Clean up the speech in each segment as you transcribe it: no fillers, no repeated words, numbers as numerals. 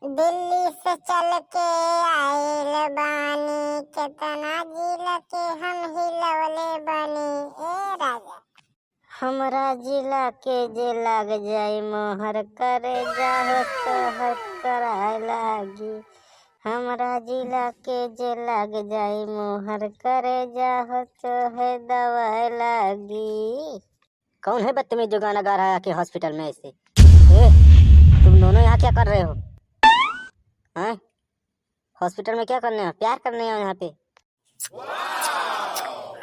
दिल्ली से चल के आइल बानी, केतना जिला के हम हिलवले बानी। ए राजा, हमरा जिला के जे लाग जाई मोहर करे जाहो तोहर कराए लागी। हमरा जिला के जे लाग जाई मोहर करे जाहो तोहे दवाए लागी। कौन है बदतमीज जो गाना गा रहा है आके हॉस्पिटल में ऐसे? तुम दोनों यहाँ क्या कर रहे हो? हैं? हॉस्पिटल में क्या करने हो? प्यार करने हो यहाँ पे?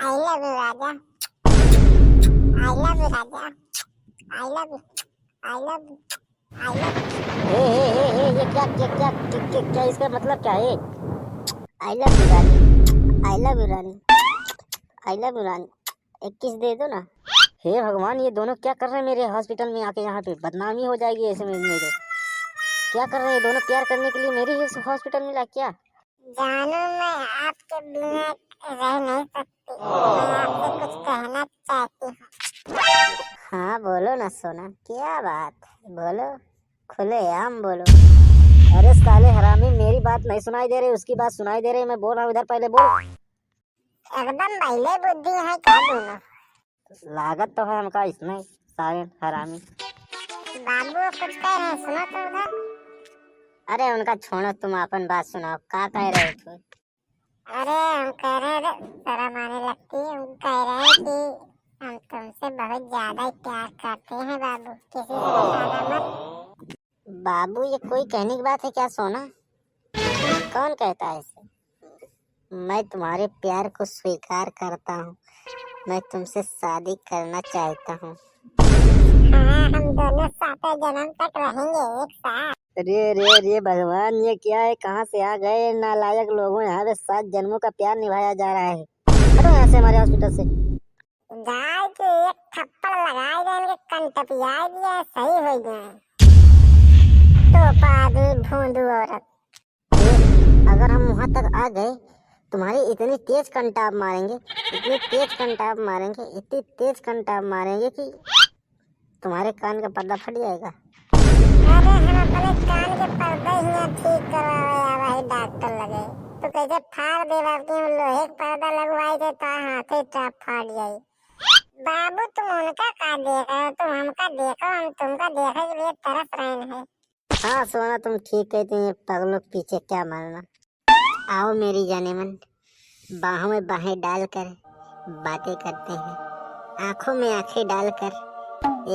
आई लव यू राजा, आई लव यू राजा, I love you, I love you, I love you. ये क्या इसका मतलब क्या है? आई लव यू रानी, आई लव यू रानी, आई लव यू रानी, एक किस दे दो ना। हे भगवान, ये दोनों क्या कर रहे हैं मेरे हॉस्पिटल में आके? यहाँ पे बदनामी हो जाएगी ऐसे में मेरे। क्या कर रहे हैं दोनों? प्यार करने के लिए मेरे ही हॉस्पिटल में ला क्या? जानू, मैं आपके बिना रह नहीं सकती। मैं आपसे कुछ कहना चाहती हूँ। हाँ बोलो ना सोना, क्या बात? बोलो, खुले आम बोलो। अरे साले हरामी, मेरी बात नहीं सुनाई दे रही, उसकी बात सुनाई दे रही। मैं बोल रहा हूँ, इधर पहले बोल। एकदम पहले बुद्धि है क्या दोनों? लागत तो है हमका इसमें, साले हरामी। बाबू कुछ कह रहे हैं, सुनो तो उधर। अरे उनका छोड़ो, तुम अपन बात सुनाओ, क्या कह रहे थे? अरे हम कह रहे हैं, शर्म आने लगती है। हम कह रहे हैं कि हम तुमसे बहुत ज्यादा ही प्यार करते हैं बाबू, किसी से बताना मत। बाबू, ये कोई कहने की बात है क्या सोना? कौन कहता है इसे? मैं तुम्हारे प्यार को स्वीकार करता हूँ। मैं तुमसे शादी करना चाहता हूँ। हाँ, हम दोनों सातों जन्म तक रहेंगे एक साथ। रे भगवान, ये क्या है? कहाँ से आ गए नालायक लोगों? यहाँ पे 7 जन्मों का प्यार निभाया जा रहा है। हटो यहाँ से, हमारे हॉस्पिटल से। गाय के एक थप्पड़ लगाए जाएंगे, कंटपिया दिया, सही हो गए। तो आदमी भोंदू औरत। अगर हम वहाँ तक आ गए, तुम्हारी इतनी तेज कंटाप मारेंगे, इतनी तेज कंटाप मारेंगे, इतनी तेज कंटाप मारेंगे कि तुम्हारे कान का पर्दा फट जाएगा। अरे हम अपने कान के पर्दे ही यहाँ ठीक करवाए, भाई डॉक्टर लगे तो कैसे फाड़ दे बाबू? लोहे का पर्दा लगवाए थे तो हाथे टाप फाड़ जाए। बाबू तुम उनका का देख रहे हो? तुम हमका देखो, हम तुमका देखे के लिए तरस रहे हैं। हाँ सोना, तुम ठीक कहती हैं, पगलों के पीछे क्या मारना। आओ मेरी जाने मन, बाहों में बाहें डालकर बातें करते हैं, आंखों में आंखें डालकर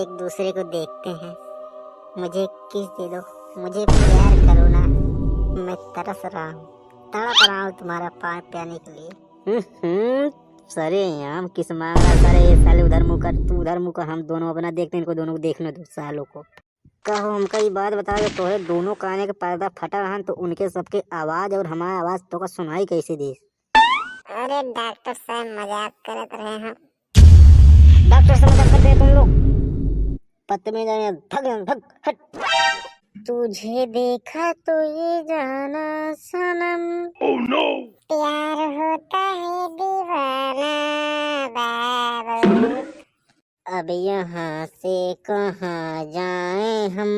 एक दूसरे को देखते हैं। मुझे किस दे दो, मुझे प्यार करो ना, मैं तरस रहा हूँ, तड़प रहा हूँ तुम्हारा पानी पियाने के लिए। सरे हम किस मांग रहा? सरे ये साले उधर मुँह कर, तू उधर मुँह कर, हम दोनों अपना देखते हैं, इनको दोनों को देखने दो सालों को। कहो हमका ये बात बता दो, तोहे दोनों काने का पर्दा फटा रहा तो उनके सबके आवाज और हमारा आवाज तो का सुनाई कैसे दे? अरे डॉक्टर साहब मजाक करत रहे हैं। डॉक्टर से मजाक करते हैं तुम लोग? पत्ते में जाए, भग भग हट। तुझे देखा तो ये जाना सनम, ओह नो, प्यार होता है दीवाना बाबू। अब यहाँ से कहाँ जाएं हम?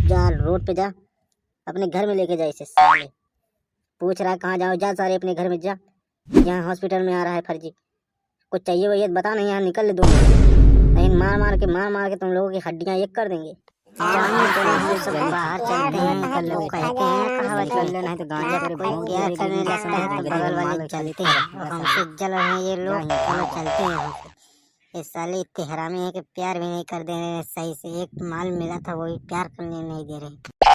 जा रोड पे जा, अपने घर में लेके जा इसे। साले पूछ रहा है कहाँ जाओ? जा सारे अपने घर में जा। यहाँ हॉस्पिटल में आ रहा है फर्जी। कुछ चाहिए वही बता, नहीं यहाँ निकल ले दो। नहीं मार मार के तुम लोगों की हड्डियाँ एक कर देंगे। बाहर चलते हैं, लोग कहते हैं कहावत कर लेना है तो गांजा करे क्या करने लगता है तो बगल वाले चलते हैं। हमसे जल रहे हैं ये लोग, चलो चलते हैं यहाँ से। ये साले इतने हरामी है कि प्यार भी नहीं कर दे रहे सही से। एक माल मिला था वही प्यार करने नहीं दे रहे।